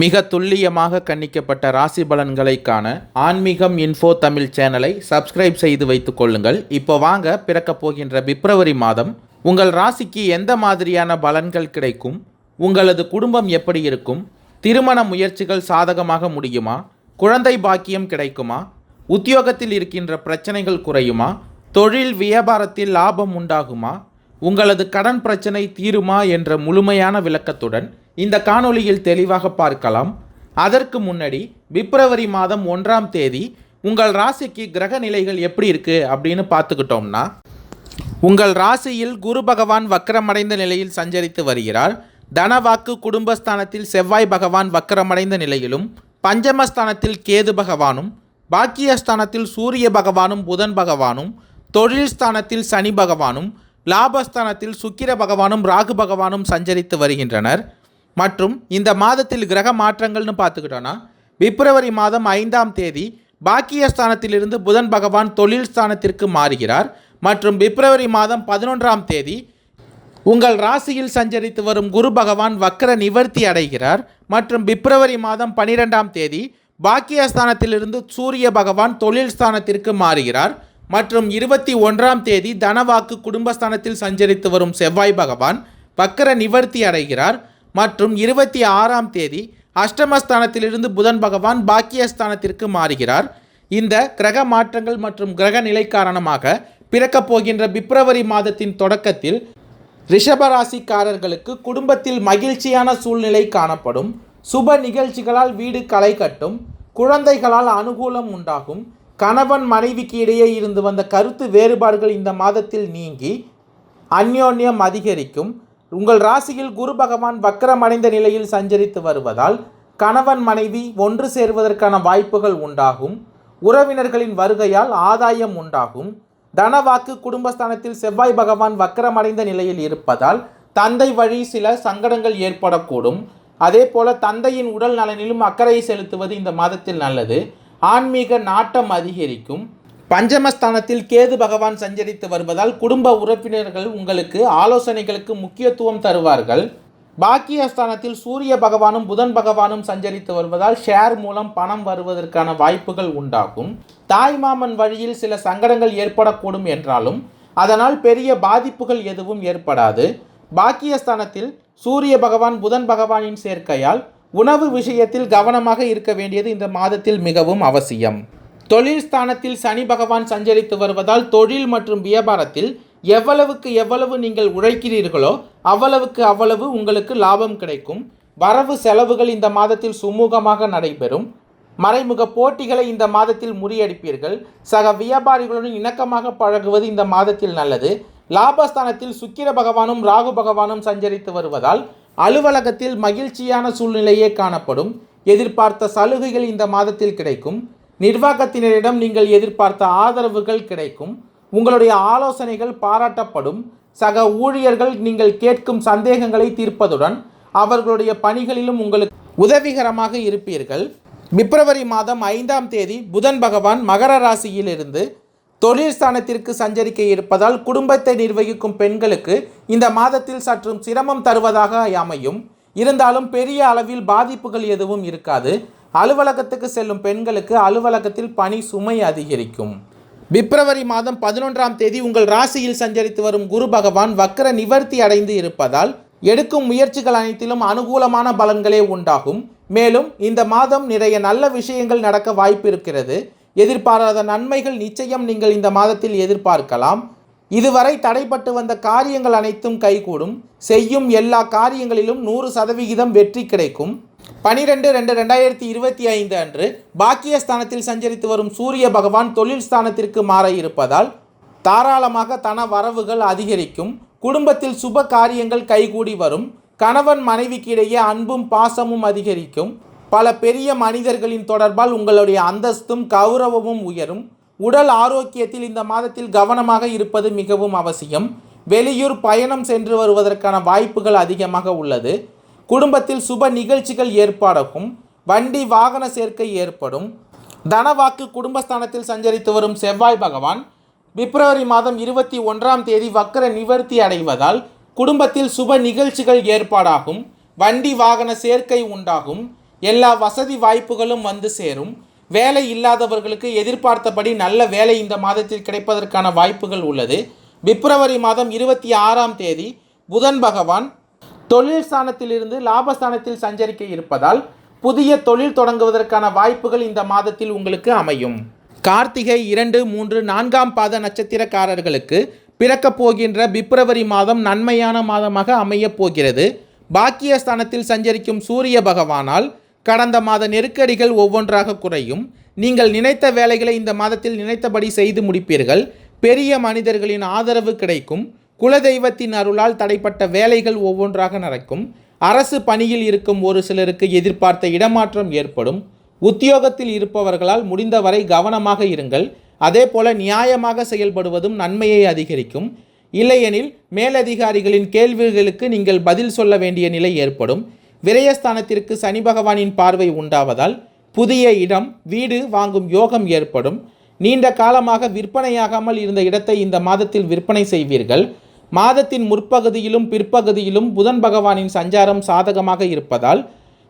மிக துல்லியமாக கணிக்கப்பட்ட ராசி பலன்களை காண ஆன்மீகம் இன்ஃபோ தமிழ் சேனலை சப்ஸ்கிரைப் செய்து வைத்துக் கொள்ளுங்கள். இப்போ வாங்க, பிறக்கப் போகின்ற பிப்ரவரி மாதம் உங்கள் ராசிக்கு எந்த மாதிரியான பலன்கள் கிடைக்கும், உங்களது குடும்பம் எப்படி இருக்கும், திருமண முயற்சிகள் சாதகமாக முடியுமா, குழந்தை பாக்கியம் கிடைக்குமா, உத்தியோகத்தில் இருக்கின்ற பிரச்சனைகள் குறையுமா, தொழில் வியாபாரத்தில் லாபம் உண்டாகுமா, உங்களது கடன் பிரச்சனை தீருமா என்ற முழுமையான விளக்கத்துடன் இந்த காணொளியில் தெளிவாக பார்க்கலாம். அதற்கு முன்னாடி பிப்ரவரி மாதம் 1ஆம் தேதி உங்கள் ராசிக்கு கிரக நிலைகள் எப்படி இருக்குது அப்படின்னு பார்த்துக்கிட்டோம்னா, உங்கள் ராசியில் குரு பகவான் வக்கரமடைந்த நிலையில் சஞ்சரித்து வருகிறார். தனவாக்கு குடும்பஸ்தானத்தில் செவ்வாய் பகவான் வக்கரமடைந்த நிலையிலும், பஞ்சமஸ்தானத்தில் கேது பகவானும், பாக்கியஸ்தானத்தில் சூரிய பகவானும் புதன் பகவானும், தொழில் ஸ்தானத்தில் சனி பகவானும், லாபஸ்தானத்தில் சுக்கிர பகவானும் ராகு பகவானும் சஞ்சரித்து வருகின்றனர். மற்றும் இந்த மாதத்தில் கிரக மாற்றங்கள்னு பார்த்துக்கிட்டோன்னா, பிப்ரவரி மாதம் 5ஆம் தேதி பாக்கியஸ்தானத்திலிருந்து புதன் பகவான் தொழில் ஸ்தானத்திற்கு மாறுகிறார். மற்றும் பிப்ரவரி மாதம் 11ஆம் தேதி உங்கள் ராசியில் சஞ்சரித்து வரும் குரு பகவான் வக்கர நிவர்த்தி அடைகிறார். மற்றும் பிப்ரவரி மாதம் 12ஆம் தேதி பாக்கியஸ்தானத்திலிருந்து சூரிய பகவான் தொழில் ஸ்தானத்திற்கு மாறுகிறார். மற்றும் 21ஆம் தேதி தனவாக்கு குடும்பஸ்தானத்தில் சஞ்சரித்து வரும் செவ்வாய் பகவான் வக்கர நிவர்த்தி அடைகிறார். மற்றும் 26ஆம் தேதி அஷ்டமஸ்தானத்திலிருந்து புதன் பகவான் பாக்கியஸ்தானத்திற்கு மாறுகிறார். இந்த கிரக மாற்றங்கள் மற்றும் கிரக நிலை காரணமாக பிறக்கப் போகின்ற பிப்ரவரி மாதத்தின் தொடக்கத்தில் ரிஷபராசிக்காரர்களுக்கு குடும்பத்தில் மகிழ்ச்சியான சூழ்நிலை காணப்படும். சுப நிகழ்ச்சிகளால் வீடு களை கட்டும். குழந்தைகளால் அனுகூலம் உண்டாகும். கணவன் மனைவிக்கு இடையே இருந்து வந்த கருத்து வேறுபாடுகள் இந்த மாதத்தில் நீங்கி அந்யோன்யம் அதிகரிக்கும். உங்கள் ராசியில் குரு பகவான் வக்கரமடைந்த நிலையில் சஞ்சரித்து வருவதால் கணவன் மனைவி ஒன்று சேர்வதற்கான வாய்ப்புகள் உண்டாகும். உறவினர்களின் வருகையால் ஆதாயம் உண்டாகும். தனவாக்கு குடும்பஸ்தானத்தில் செவ்வாய் பகவான் வக்கரமடைந்த நிலையில் இருப்பதால் தந்தை வழி சில சங்கடங்கள் ஏற்படக்கூடும். அதே போல தந்தையின் உடல் நலனிலும் அக்கறை செலுத்துவது இந்த மாதத்தில் நல்லது. ஆன்மீக நாட்டம் அதிகரிக்கும். பஞ்சமஸ்தானத்தில் கேது பகவான் சஞ்சரித்து வருவதால் குடும்ப உறுப்பினர்கள் உங்களுக்கு ஆலோசனைகளுக்கு முக்கியத்துவம் தருவார்கள். பாக்கியஸ்தானத்தில் சூரிய பகவானும் புதன் பகவானும் சஞ்சரித்து வருவதால் ஷேர் மூலம் பணம் வருவதற்கான வாய்ப்புகள் உண்டாகும். தாய்மாமன் வழியில் சில சங்கடங்கள் ஏற்படக்கூடும் என்றாலும் அதனால் பெரிய பாதிப்புகள் எதுவும் ஏற்படாது. பாக்கியஸ்தானத்தில் சூரிய பகவான் புதன் பகவானின் சேர்க்கையால் உணவு விஷயத்தில் கவனமாக இருக்க வேண்டியது இந்த மாதத்தில் மிகவும் அவசியம். தொழில் ஸ்தானத்தில் சனி பகவான் சஞ்சரித்து வருவதால் தொழில் மற்றும் வியாபாரத்தில் எவ்வளவு நீங்கள் உழைக்கிறீர்களோ அவ்வளவு உங்களுக்கு லாபம் கிடைக்கும். வரவு செலவுகள் இந்த மாதத்தில் சுமூகமாக நடைபெறும். மறைமுக போட்டிகளை இந்த மாதத்தில் முறியடிப்பீர்கள். சக வியாபாரிகளுடன் இணக்கமாக பழகுவது இந்த மாதத்தில் நல்லது. லாபஸ்தானத்தில் சுக்கிர பகவானும் ராகு பகவானும் சஞ்சரித்து வருவதால் அலுவலகத்தில் மகிழ்ச்சியான சூழ்நிலையே காணப்படும். எதிர்பார்த்த சலுகைகள் இந்த மாதத்தில் கிடைக்கும். நிர்வாகத்தினரிடம் நீங்கள் எதிர்பார்த்த ஆதரவுகள் கிடைக்கும். உங்களுடைய ஆலோசனைகள் பாராட்டப்படும். சக ஊழியர்கள் நீங்கள் கேட்கும் சந்தேகங்களை தீர்ப்பதுடன் அவர்களுடைய பணிகளிலும் உங்களுக்கு உதவிகரமாக இருப்பீர்கள். பிப்ரவரி மாதம் 5ஆம் தேதி புதன் பகவான் மகர ராசியிலிருந்து தொழில் ஸ்தானத்திற்கு சஞ்சரிக்க இருப்பதால் குடும்பத்தை நிர்வகிக்கும் பெண்களுக்கு இந்த மாதத்தில் சற்று சிரமம் தருவதாக அமையும். இருந்தாலும் பெரிய அளவில் பாதிப்புகள் எதுவும் இருக்காது. அலுவலகத்துக்கு செல்லும் பெண்களுக்கு அலுவலகத்தில் பணி சுமை அதிகரிக்கும். பிப்ரவரி மாதம் 11ஆம் தேதி உங்கள் ராசியில் சஞ்சரித்து வரும் குரு பகவான் வக்கர நிவர்த்தி அடைந்து இருப்பதால் எடுக்கும் முயற்சிகள் அனைத்திலும் அனுகூலமான பலன்களே உண்டாகும். மேலும் இந்த மாதம் நிறைய நல்ல விஷயங்கள் நடக்க வாய்ப்பு இருக்கிறது. எதிர்பாராத நன்மைகள் நிச்சயம் நீங்கள் இந்த மாதத்தில் எதிர்பார்க்கலாம். இதுவரை தடைப்பட்டு வந்த காரியங்கள் அனைத்தும் கைகூடும். செய்யும் எல்லா காரியங்களிலும் 100% வெற்றி கிடைக்கும். 12/2/2025 அன்று பாக்கியஸ்தானத்தில் சஞ்சரித்து வரும் சூரிய பகவான் தொழில் ஸ்தானத்திற்கு மாற இருப்பதால் தாராளமாக தன வரவுகள் அதிகரிக்கும். குடும்பத்தில் சுப காரியங்கள் கைகூடி வரும். கணவன் மனைவிக்கு இடையே அன்பும் பாசமும் அதிகரிக்கும். பல பெரிய மனிதர்களின் தொடர்பால் உங்களுடைய அந்தஸ்தும் கௌரவமும் உயரும். உடல் ஆரோக்கியத்தில் இந்த மாதத்தில் கவனமாக இருப்பது மிகவும் அவசியம். வெளியூர் பயணம் சென்று வருவதற்கான வாய்ப்புகள் அதிகமாக உள்ளது. குடும்பத்தில் சுப நிகழ்ச்சிகள் ஏற்பாடாகும். வண்டி வாகன சேர்க்கை ஏற்படும். தனவாக்கு குடும்பஸ்தானத்தில் சஞ்சரித்து வரும் செவ்வாய் பகவான் பிப்ரவரி மாதம் 21ஆம் தேதி வக்கர நிவர்த்தி அடைவதால் குடும்பத்தில் சுப நிகழ்ச்சிகள் ஏற்பாடாகும். வண்டி வாகன சேர்க்கை உண்டாகும். எல்லா வசதி வாய்ப்புகளும் வந்து சேரும். வேலை இல்லாதவர்களுக்கு எதிர்பார்த்தபடி நல்ல வேலை இந்த மாதத்தில் கிடைப்பதற்கான வாய்ப்புகள் உள்ளது. பிப்ரவரி மாதம் 26ஆம் தேதி புதன் பகவான் தொழில் ஸ்தானத்திலிருந்து லாபஸ்தானத்தில் சஞ்சரிக்க இருப்பதால் புதிய தொழில் தொடங்குவதற்கான வாய்ப்புகள் இந்த மாதத்தில் உங்களுக்கு அமையும். கார்த்திகை 2, 3, 4ஆம் பாத நட்சத்திரக்காரர்களுக்கு பிறக்கப் போகின்ற பிப்ரவரி மாதம் நன்மையான மாதமாக அமையப் போகிறது. பாக்கியஸ்தானத்தில் சஞ்சரிக்கும் சூரிய பகவானால் கடந்த மாத நெருக்கடிகள் ஒவ்வொன்றாக குறையும். நீங்கள் நினைத்த வேலைகளை இந்த மாதத்தில் நினைத்தபடி செய்து முடிப்பீர்கள். பெரிய மனிதர்களின் ஆதரவு கிடைக்கும். குலதெய்வத்தின் அருளால் தடைப்பட்ட வேலைகள் ஒவ்வொன்றாக நடக்கும். அரசு பணியில் இருக்கும் ஒரு சிலருக்கு எதிர்பார்த்த இடமாற்றம் ஏற்படும். உத்தியோகத்தில் இருப்பவர்களால் முடிந்தவரை கவனமாக இருங்கள். அதே போல நியாயமாக செயல்படுவதும் நன்மையை அதிகரிக்கும். இல்லையெனில் மேலதிகாரிகளின் கேள்விகளுக்கு நீங்கள் பதில் சொல்ல வேண்டிய நிலை ஏற்படும். விரயஸ்தானத்திற்கு சனி பகவானின் பார்வை உண்டாவதால் புதிய இடம், வீடு வாங்கும் யோகம் ஏற்படும். நீண்ட காலமாக விற்பனையாகாமல் இருந்த இடத்தை இந்த மாதத்தில் விற்பனை செய்வீர்கள். மாதத்தின் முற்பகுதியிலும் பிற்பகுதியிலும் புதன் பகவானின் சஞ்சாரம் சாதகமாக இருப்பதால்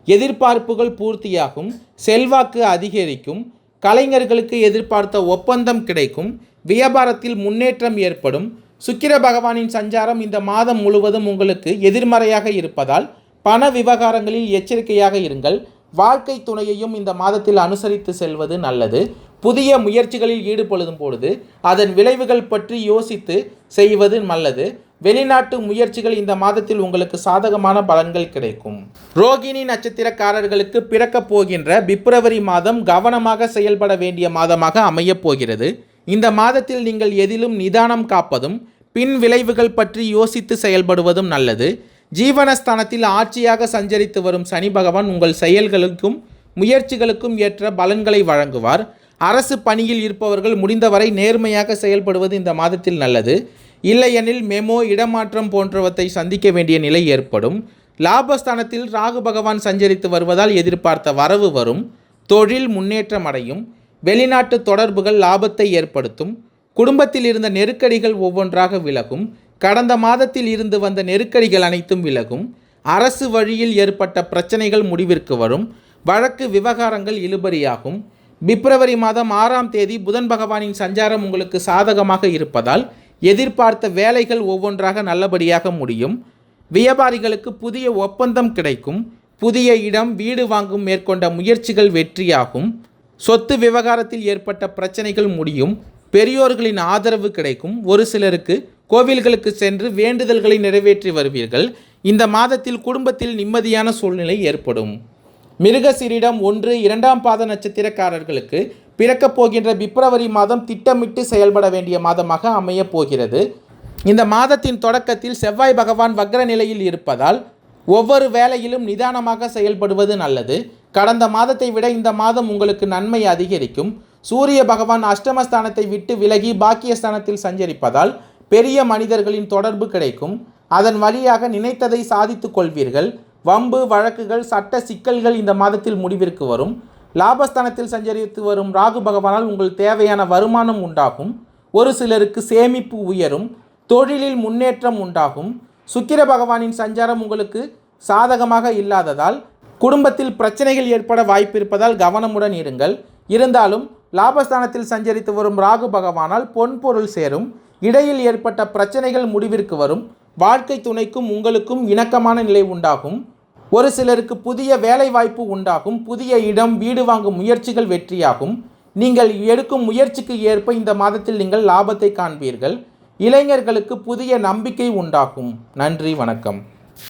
எதிர்பார்ப்புகள் பூர்த்தியாகும். செல்வாக்கு அதிகரிக்கும். கலைஞர்களுக்கு எதிர்பார்த்த ஒப்பந்தம் கிடைக்கும். வியாபாரத்தில் முன்னேற்றம் ஏற்படும். சுக்கிர பகவானின் சஞ்சாரம் இந்த மாதம் முழுவதும் உங்களுக்கு எதிர்மறையாக இருப்பதால் பண விவகாரங்களில் எச்சரிக்கையாக இருங்கள். வாழ்க்கை துணையையும் இந்த மாதத்தில் அனுசரித்து செல்வது நல்லது. புதிய முயற்சிகளில் ஈடுபடும் பொழுது அதன் விளைவுகள் பற்றி யோசித்து செய்வது நல்லது. வெளிநாட்டு முயற்சிகள் இந்த மாதத்தில் உங்களுக்கு சாதகமான பலன்கள் கிடைக்கும். ரோகிணி நட்சத்திரக்காரர்களுக்கு பிறக்கப் போகின்ற பிப்ரவரி மாதம் கவனமாக செயல்பட வேண்டிய மாதமாக அமையப் போகிறது. இந்த மாதத்தில் நீங்கள் எதிலும் நிதானம் காப்பதும் பின் விளைவுகள் பற்றி யோசித்து செயல்படுவதும் நல்லது. ஜீவனஸ்தானத்தில் ஆட்சியாக சஞ்சரித்து வரும் சனி பகவான் உங்கள் செயல்களுக்கும் முயற்சிகளுக்கும் ஏற்ற பலன்களை வழங்குவார். அரசு பணியில் இருப்பவர்கள் முடிந்தவரை நேர்மையாக செயல்படுவது இந்த மாதத்தில் நல்லது. இல்லையெனில் மெமோ, இடமாற்றம் போன்றவற்றை சந்திக்க வேண்டிய நிலை ஏற்படும். லாபஸ்தானத்தில் ராகு பகவான் சஞ்சரித்து வருவதால் எதிர்பார்த்த வரவு வரும். தொழில் முன்னேற்றம் அடையும். வெளிநாட்டு தொடர்புகள் லாபத்தை ஏற்படுத்தும். குடும்பத்தில் இருந்த நெருக்கடிகள் ஒவ்வொன்றாக விலகும். கடந்த மாதத்தில் இருந்து வந்த நெருக்கடிகள் அனைத்தும் விலகும். அரசு வழியில் ஏற்பட்ட பிரச்சனைகள் முடிவிற்கு வரும். வழக்கு விவகாரங்கள் இழுபறியாகும். பிப்ரவரி மாதம் 6ஆம் தேதி புதன் பகவானின் சஞ்சாரம் உங்களுக்கு சாதகமாக இருப்பதால் எதிர்பார்த்த வேலைகள் ஒவ்வொன்றாக நல்லபடியாக முடியும். வியாபாரிகளுக்கு புதிய ஒப்பந்தம் கிடைக்கும். புதிய இடம், வீடு வாங்கும் மேற்கொண்ட முயற்சிகள் வெற்றியாகும். சொத்து விவகாரத்தில் ஏற்பட்ட பிரச்சனைகள் முடியும். பெரியோர்களின் ஆதரவு கிடைக்கும். ஒரு சிலருக்கு கோவில்களுக்கு சென்று வேண்டுதல்களை நிறைவேற்றி வருவீர்கள். இந்த மாதத்தில் குடும்பத்தில் நிம்மதியான சூழ்நிலை ஏற்படும். மிருகசீரிடம் 1, 2ஆம் பாத நட்சத்திரக்காரர்களுக்கு பிறக்கப் போகின்ற பிப்ரவரி மாதம் திட்டமிட்டு செயல்பட வேண்டிய மாதமாக அமையப் போகிறது. இந்த மாதத்தின் தொடக்கத்தில் செவ்வாய் பகவான் வக்ர நிலையில் இருப்பதால் ஒவ்வொரு வேலையிலும் நிதானமாக செயல்படுவது நல்லது. கடந்த மாதத்தை விட இந்த மாதம் உங்களுக்கு நன்மை அதிகரிக்கும். சூரிய பகவான் அஷ்டமஸ்தானத்தை விட்டு விலகி பாக்கியஸ்தானத்தில் சஞ்சரிப்பதால் பெரிய மனிதர்களின் தொடர்பு கிடைக்கும். அதன் வழியாக நினைத்ததை சாதித்து கொள்வீர்கள். வம்பு வழக்குகள், சட்ட சிக்கல்கள் இந்த மாதத்தில் முடிவிற்கு வரும். லாபஸ்தானத்தில் சஞ்சரித்து வரும் ராகு பகவானால் உங்கள் தேவையான வருமானம் உண்டாகும். ஒரு சிலருக்கு சேமிப்பு உயரும். தொழிலில் முன்னேற்றம் உண்டாகும். சுக்கிர பகவானின் சஞ்சாரம் உங்களுக்கு சாதகமாக இல்லாததால் குடும்பத்தில் பிரச்சனைகள் ஏற்பட வாய்ப்பிருப்பதால் கவனமுடன் இருங்கள். இருந்தாலும் லாபஸ்தானத்தில் சஞ்சரித்து வரும் ராகு பகவானால் பொன்பொருள் சேரும். இடையில் ஏற்பட்ட பிரச்சனைகள் முடிவிற்கு வரும். வாழ்க்கை துணைக்கும் உங்களுக்கும் இணக்கமான நிலை உண்டாகும். ஒரு சிலருக்கு புதிய வேலை வாய்ப்பு உண்டாகும். புதிய இடம், வீடு வாங்கும் முயற்சிகள் வெற்றியாகும். நீங்கள் எடுக்கும் முயற்சிக்கு ஏற்ப இந்த மாதத்தில் நீங்கள் லாபத்தை காண்பீர்கள். இளைஞர்களுக்கு புதிய நம்பிக்கை உண்டாகும். நன்றி, வணக்கம்.